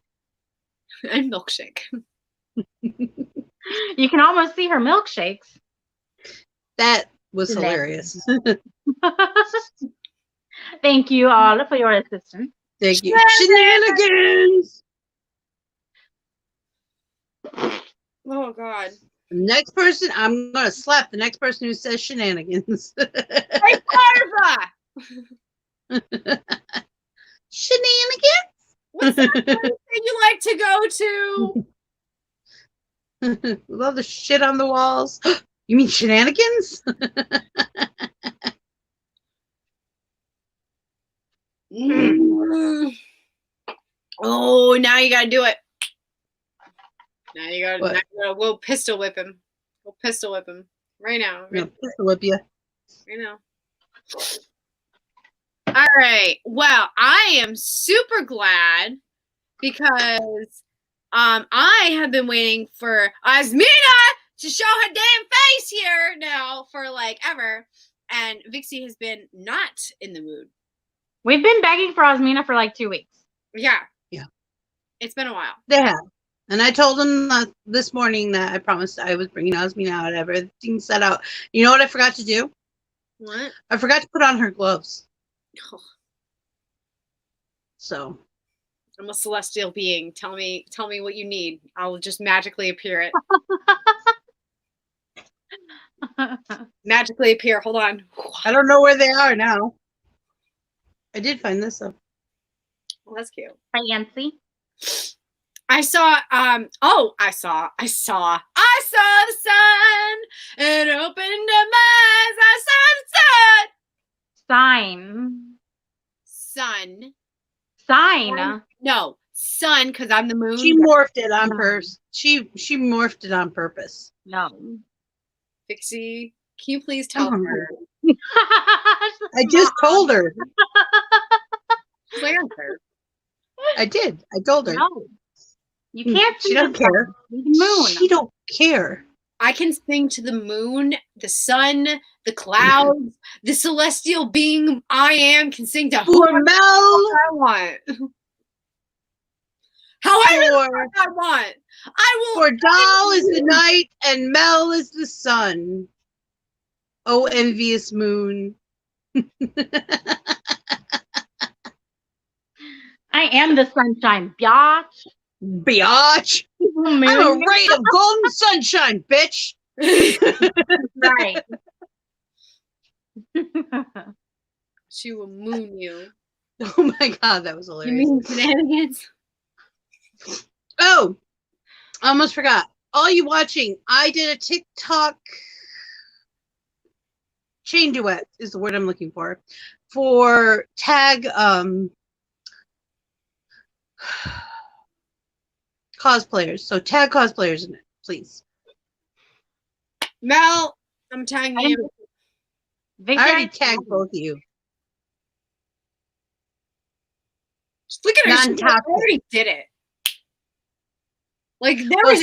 And milkshake. You can almost see her milkshakes. That was hilarious. Thank you all for your assistance. Thank you. Shenanigans! Oh, God. Next person, I'm going to slap the next person who says shenanigans. Hey, Barbara! Shenanigans? What's that place that you like to go to? With all the shit on the walls. You mean shenanigans? Oh, now you gotta do it. Now you gotta we'll pistol whip him. We'll pistol whip him right now. No, pistol whip you. Right now. All right. Well, I am super glad because I have been waiting for Asmina to show her damn face here now for like ever, and Vixie has been not in the mood. We've been begging for Asmina for like 2 weeks. Yeah. Yeah. It's been a while. They have. And I told them this morning that I promised I was bringing Asmina out. Everything set out. You know what I forgot to do? What? I forgot to put on her gloves. Oh. So. I'm a celestial being. Tell me what you need. I'll just magically appear it. Magically appear. Hold on. I don't know where they are now. I did find this though. Well, that's cute. Fancy. I saw I saw the sun. It opened my eyes. I saw the Sign. sun. Sign. No, sun, because I'm the moon. She morphed it on purpose. She morphed it on purpose. No. Vixie, can you please tell her? I just told her. Her. I did. I told her. No. You can't see She don't care. the moon. She don't care. I can sing to the moon, the sun, the clouds, the celestial being I am can sing to For Mel. I want. However I want. I will. For Doll is the night and Mel is the sun. Oh, envious moon. I am the sunshine, biatch. Biatch. I'm a ray of golden sunshine, bitch. Right. She will moon you. Oh my god, that was hilarious. You mean shenanigans? Oh, I almost forgot. All you watching, I did a TikTok chain duet is the word I'm looking for tag cosplayers. So tag cosplayers in it, please. Mel, I'm tagging you. I already tagged both of you. Just look at her. She already did it. Like there was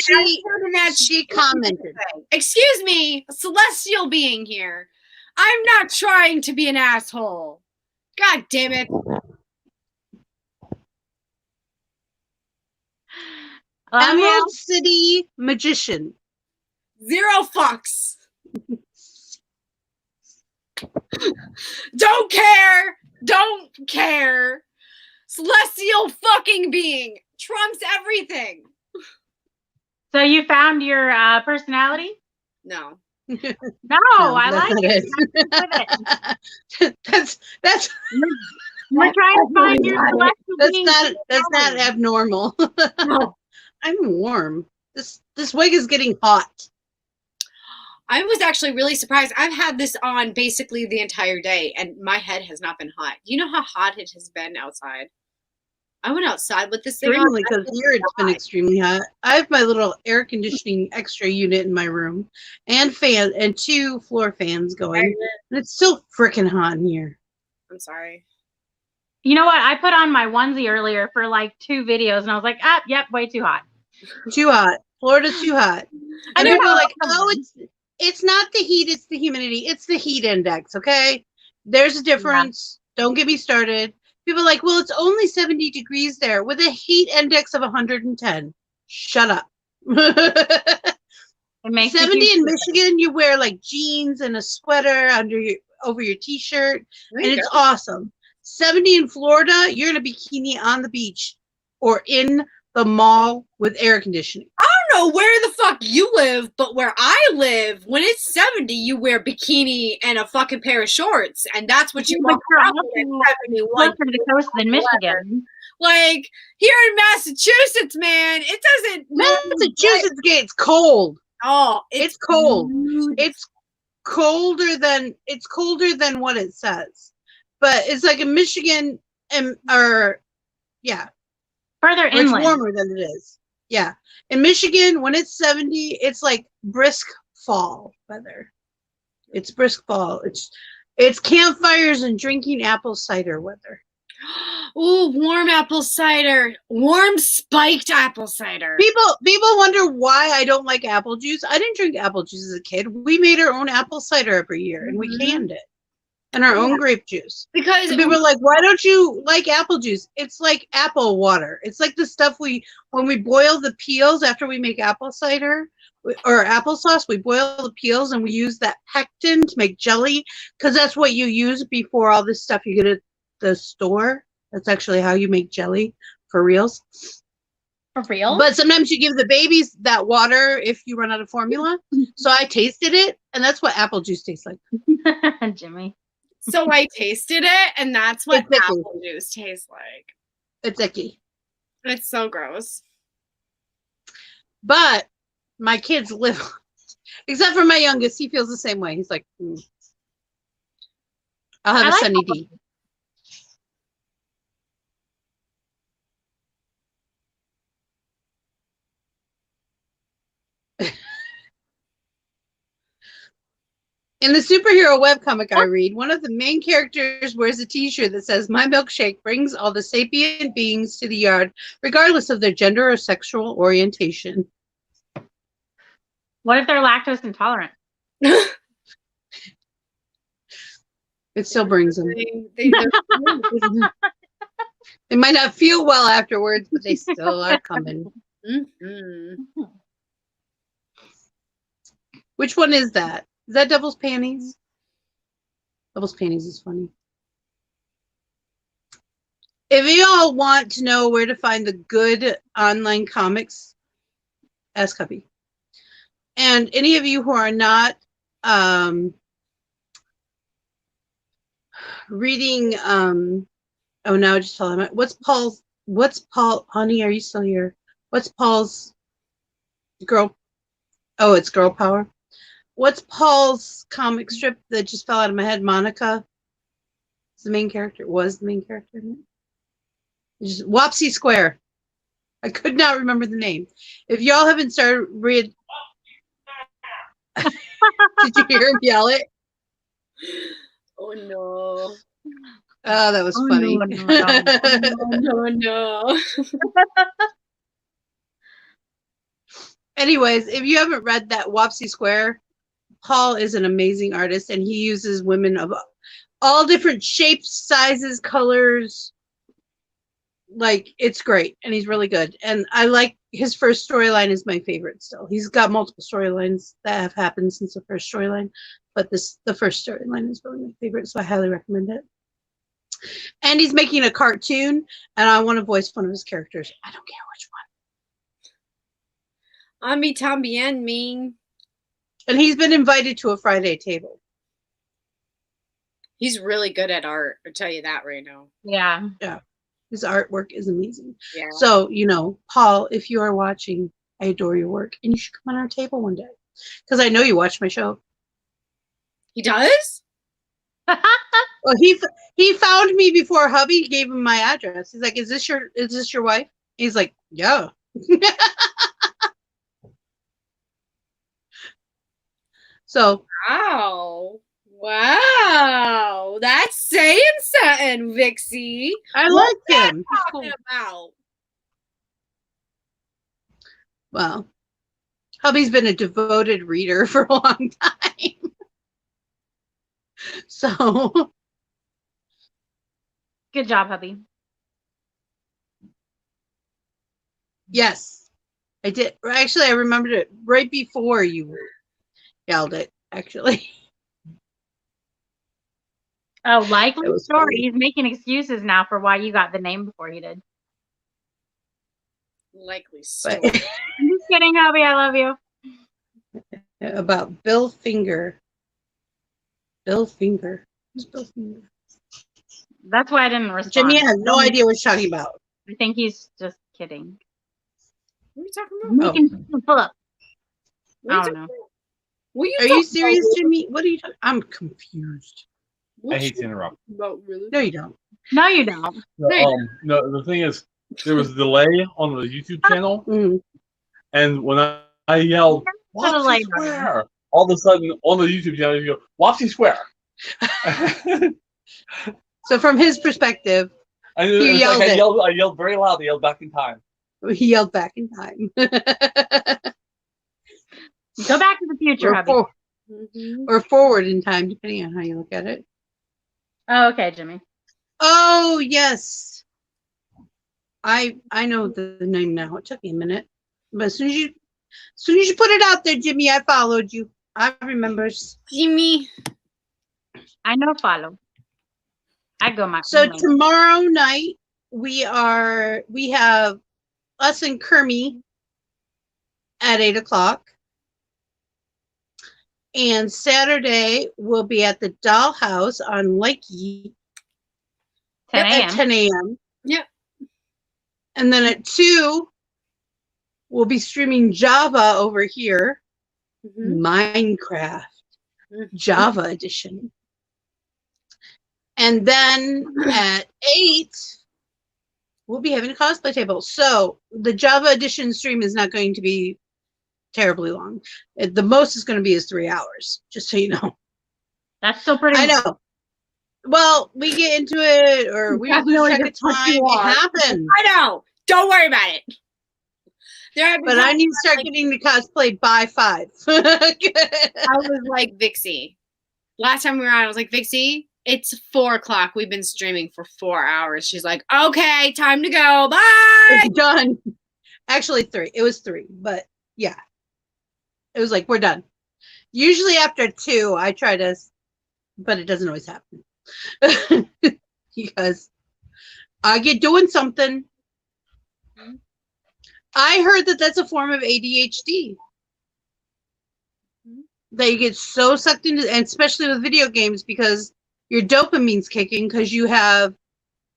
she commented. Excuse me, a celestial being here. I'm not trying to be an asshole. God damn it. Emerald City Magician. 0 fucks. Don't care. Don't care. Celestial fucking being trumps everything. So you found your personality? No. No, I like it. That's We're trying to find your celestial being. That's not abnormal. No. I'm warm. This wig is getting hot. I was actually really surprised. I've had this on basically the entire day, and my head has not been hot. You know how hot it has been outside? I went outside with this thing on. Because here it's been extremely hot. I have my little air conditioning extra unit in my room, and fan and 2 floor fans going, and it's still freaking hot in here. I'm sorry. You know what? I put on my onesie earlier for like 2 videos, and I was like, yep, way too hot. Too hot. Florida's too hot. I And know. people are like, oh, it's not the heat, it's the humidity. It's the heat index, okay? There's a difference. Yeah. Don't get me started. People are like, well, it's only 70 degrees there with a heat index of 110. Shut up. It makes 70 in Michigan, you wear like jeans and a sweater over your t-shirt, and it's awesome. 70 in Florida, you're in a bikini on the beach or in the mall with air conditioning. I don't know where the fuck you live, but where I live, when it's 70, you wear bikini and a fucking pair of shorts, and that's what you walk around with. Closer to the coast than Michigan. Like here in Massachusetts, man, it doesn't. Massachusetts gets cold. Oh, it's cold. It's colder than what it says, but it's like in Michigan further inland. It's warmer than it is. Yeah, in Michigan, when it's 70, it's like brisk fall weather. It's brisk fall. It's campfires and drinking apple cider weather. Ooh, warm apple cider. Warm spiked apple cider. People wonder why I don't like apple juice. I didn't drink apple juice as a kid. We made our own apple cider every year, and we canned it. And our own grape juice. Because people are like, why don't you like apple juice? It's like apple water. It's like the stuff when we boil the peels after we make apple cider or applesauce, we boil the peels and we use that pectin to make jelly, because that's what you use before all this stuff you get at the store. That's actually how you make jelly for reals. For real? But sometimes you give the babies that water if you run out of formula. So I tasted it, and that's what apple juice tastes like. Jimmy. So I tasted it, and that's what apple juice tastes like. It's icky. It's so gross. But my kids live, except for my youngest, he feels the same way. He's like, I'll have a Sunny D. In the superhero webcomic I read, one of the main characters wears a t-shirt that says, "My milkshake brings all the sapient beings to the yard, regardless of their gender or sexual orientation." What if they're lactose intolerant? It still brings them. They might not feel well afterwards, but they still are coming. Mm-hmm. Which one is that? Is that Devil's Panties? Devil's Panties is funny. If you all want to know where to find the good online comics, ask Hubby. And any of you who are not reading, now I just tell him, what's Paul, honey, are you still here? What's Paul's girl? Oh, it's Girl Power. What's Paul's comic strip that just fell out of my head? Monica is the main character. Was the main character. Just Wopsy Square. I could not remember the name. If y'all haven't started read, did you hear him yell it? Oh no! Oh, that was funny. No. Anyways, if you haven't read that Wopsy Square, Paul is an amazing artist, and he uses women of all different shapes, sizes, colors. Like, it's great, and he's really good. And I like his first storyline is my favorite still. He's got multiple storylines that have happened since the first storyline, but the first storyline is really my favorite, so I highly recommend it. And he's making a cartoon, and I want to voice one of his characters. I don't care which one. A mí también, Ming. And he's been invited to a Friday table. He's really good at art. I'll tell you that right now. Yeah. Yeah. His artwork is amazing. Yeah. So, Paul, if you are watching, I adore your work. And you should come on our table one day. Because I know you watch my show. He does? Well, he found me before hubby gave him my address. He's like, is this your wife? He's like, yeah. So wow. Wow, that's saying something, Vixie. I What's like that him. talking about? Well, hubby's been a devoted reader for a long time. So, Good job, hubby. yes, I did. Actually, I remembered it right before you yelled it, actually. Oh, likely It was story. funny. He's making excuses now for why you got the name before he did. Likely But story. I'm just kidding, hubby. I love you. about Bill Finger. Bill Finger. Who's Bill Finger? That's why I didn't respond. Jimmy has no idea what he's talking about. I think he's just kidding. What are you talking about? Making stuff up. What are I you don't talking know. about? What are you Are you talking serious, about? Jimmy? What are you talking? I'm confused. What I hate you to interrupt. talking about, really? No, you don't. No, you don't. No, the thing is, there was a delay on the YouTube channel, Mm. and when I yelled, Put a Wopsy light on Square, all of a sudden on the YouTube channel, you go, Wopsy Square. So from his perspective, And You it was yelled like it. I yelled very loud. I yelled back in time. he yelled back in time. Go back to the future, hubby. Or forward in time, depending on how you look at it. Oh, okay, Jimmy. Oh yes, I know the name now. It took me a minute, but as soon as you put it out there, Jimmy, I followed you. I remember. Jimmy. I know follow. I go my So own way. tomorrow night we have us and Kermie at 8:00, and Saturday we'll be at the Dollhouse on Lakey 10 at a.m. 10 a.m. Yep. And then at 2 we'll be streaming Java over here, Minecraft Java edition. And then at 8 we'll be having a cosplay table. So the Java edition stream is not going to be terribly long. The most it's going to be is 3 hours, just so you know. That's still pretty. I know. Well, we get into it, or we lose track of time. It happens. I know. Don't worry about it. But I need to start getting the cosplay by 5. I was like, Vixie. Last time we were on, I was like, Vixie, it's 4:00. We've been streaming for 4 hours. She's like, okay, time to go. Bye. It's done. Actually, 3. It was 3, but yeah. It was like, we're done. Usually after 2, I try to, but it doesn't always happen. Because I get doing something. I heard that that's a form of ADHD. That you get so sucked into, and especially with video games, because your dopamine's kicking because you have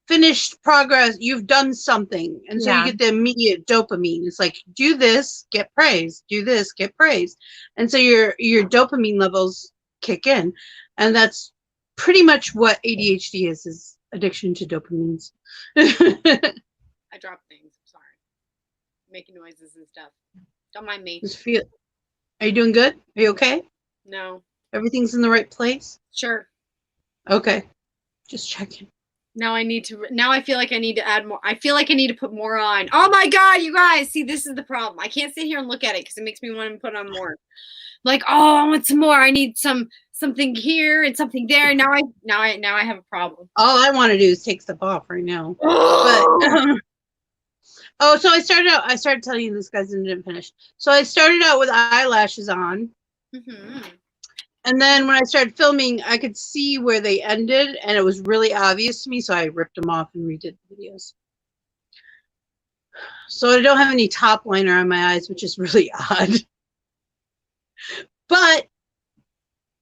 finished progress, you've done something, and so you get the immediate dopamine. It's like, do this, get praise, do this, get praise, and so your dopamine levels kick in, and that's pretty much what ADHD is addiction to dopamines. I dropped things. I'm sorry. Making noises and stuff. Don't mind me. Are you doing good? Are you okay? No. Everything's in the right place? Sure. Okay. Just checking. Now I feel like I need to add more. I feel like I need to put more on. Oh my God, you guys. See, this is the problem. I can't sit here and look at it because it makes me want to put on more. Like, oh, I want some more. I need something here and something there. Now I have a problem. All I want to do is take stuff off right now. But oh, so I started telling you this, guys, and didn't finish. So I started out with eyelashes on. And then when I started filming, I could see where they ended, and it was really obvious to me, so I ripped them off and redid the videos. So I don't have any top liner on my eyes, which is really odd. But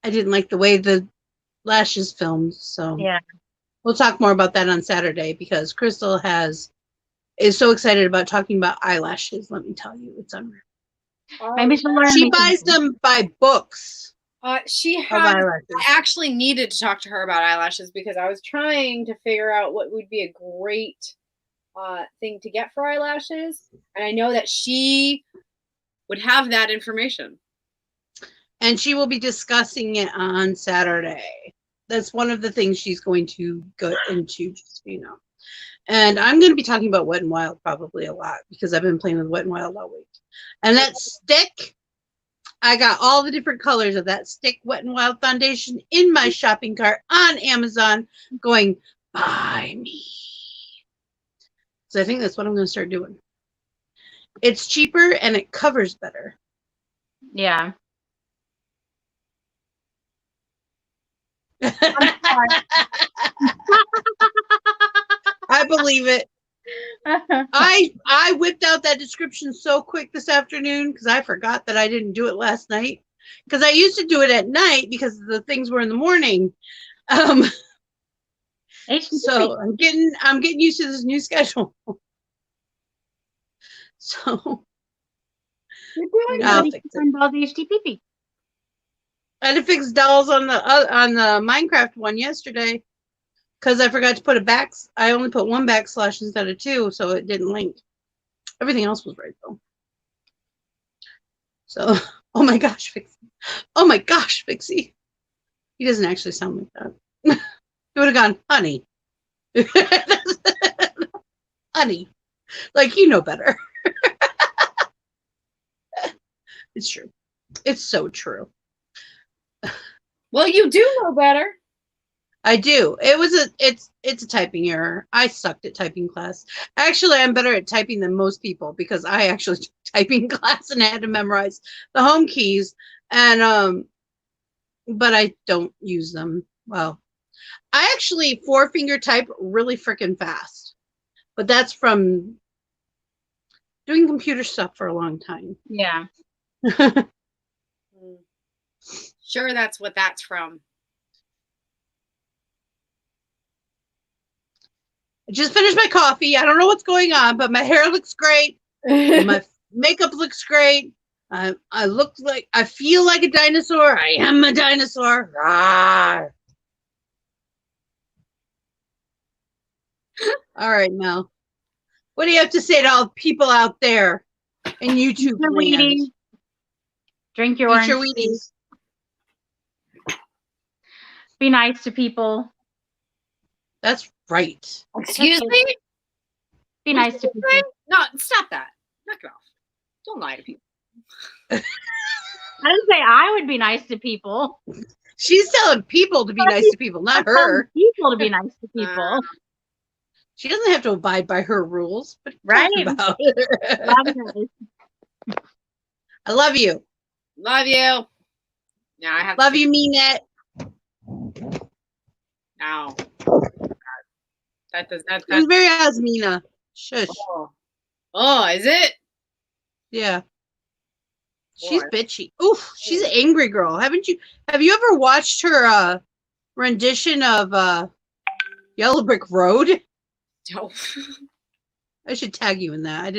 I didn't like the way the lashes filmed, so yeah. We'll talk more about that on Saturday, because Crystal is so excited about talking about eyelashes. Let me tell you, it's unreal. Maybe she'll learn. She buys them by books. I actually needed to talk to her about eyelashes because I was trying to figure out what would be a great thing to get for eyelashes, and I know that she would have that information. and she will be discussing it on Saturday. That's one of the things she's going to go into, just so you know. And I'm going to be talking about Wet n Wild probably a lot because I've been playing with Wet n Wild all week. And that stick, I got all the different colors of that stick Wet n Wild foundation in my shopping cart on Amazon going, buy me. So I think that's what I'm going to start doing. It's cheaper and it covers better. Yeah. I believe it. I whipped out that description so quick this afternoon because I forgot that I didn't do it last night. Because I used to do it at night because the things were in the morning. So I'm getting used to this new schedule. So you're doing I'll good. fix it. HTTP. I had to fix dolls on the Minecraft one yesterday because I forgot to put I only put one backslash instead of two, so it didn't link. Everything else was right though. So, oh my gosh, Fixie. Oh my gosh, Fixie. He doesn't actually sound like that. He would have gone, honey. Honey. Like, you know better. It's true. It's so true. Well, you do know better. I do. It's a typing error. I sucked at typing class. Actually, I'm better at typing than most people because I actually took typing class and I had to memorize the home keys and but I don't use them. Well, I actually 4-finger type really freaking fast. But that's from doing computer stuff for a long time. Yeah. Sure, that's what that's from. I just finished my coffee. I don't know what's going on, but my hair looks great. My makeup looks great. I feel like a dinosaur. I am a dinosaur. Rawr. All right, Mel. What do you have to say to all the people out there in YouTube land? Drink your orange juice. Be nice to people. That's right. Excuse me? Be nice to people. No, stop that. Knock it off. Don't lie to people. I didn't say I would be nice to people. She's telling people to be nice to people, not her. People to be nice to people. She doesn't have to abide by her rules. But right. About I love you. Love you. Now I have love you, Meanette. No. That does that. It's very Asmina. Shush. Oh, is it? Yeah. She's bitchy. Oof, she's an angry girl. Have you ever watched her rendition of Yellow Brick Road? No. I should tag you in that.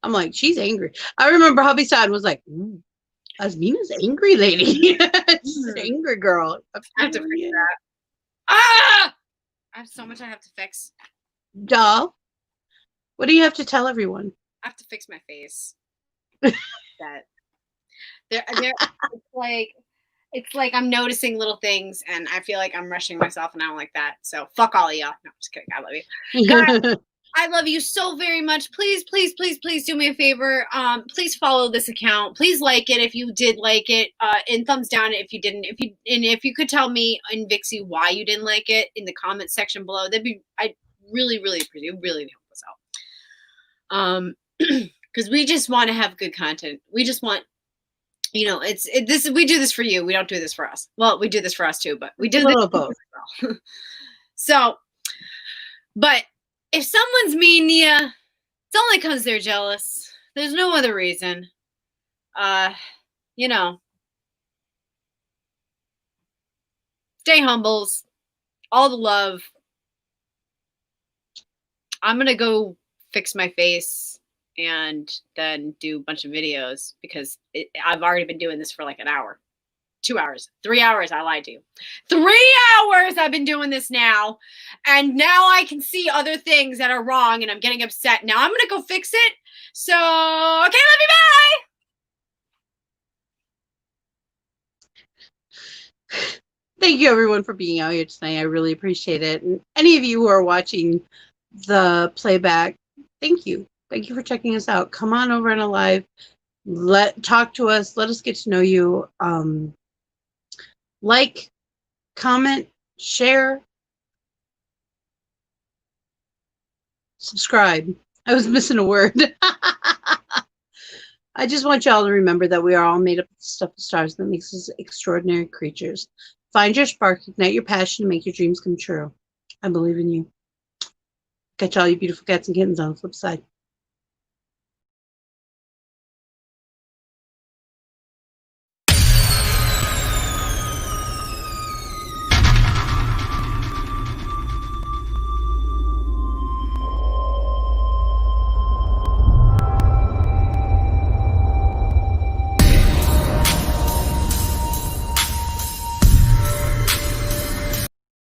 I'm like, she's angry. I remember hubby side was like, Asmina's angry lady. She's an angry girl. I have to fix that. Ah! I have so much I have to fix. Doll, what do you have to tell everyone? I have to fix my face. That it's like I'm noticing little things and I feel like I'm rushing myself and I don't like that. So fuck all of y'all. No, just kidding. I love you. Guys, I love you so very much. Please, please, please, please do me a favor. Please follow this account. Please like it if you did like it. And thumbs down if you didn't. If you could tell me and Vixie why you didn't like it in the comments section below, I'd really, really appreciate it. Really help us out. Because we just want to have good content. We just want, we do this for you. We don't do this for us. Well, we do this for us too, but we do this both. So, but if someone's mean to you, it's only because they're jealous. There's no other reason. Stay humbles. All the love. I'm going to go fix my face and then do a bunch of videos because I've already been doing this for like an hour, 2 hours, 3 hours. I lied to you. 3 hours I've been doing this now. And now I can see other things that are wrong and I'm getting upset. Now I'm going to go fix it. So, okay, love you. Bye. Thank you, everyone, for being out here tonight. I really appreciate it. And any of you who are watching the playback, thank you. Thank you for checking us out. Come on over and alive. Talk to us. Let us get to know you. Like, comment, share, subscribe. I was missing a word. I just want y'all to remember that we are all made up of the stuff of stars that makes us extraordinary creatures. Find your spark, ignite your passion, and make your dreams come true. I believe in you. Catch all you beautiful cats and kittens on the flip side.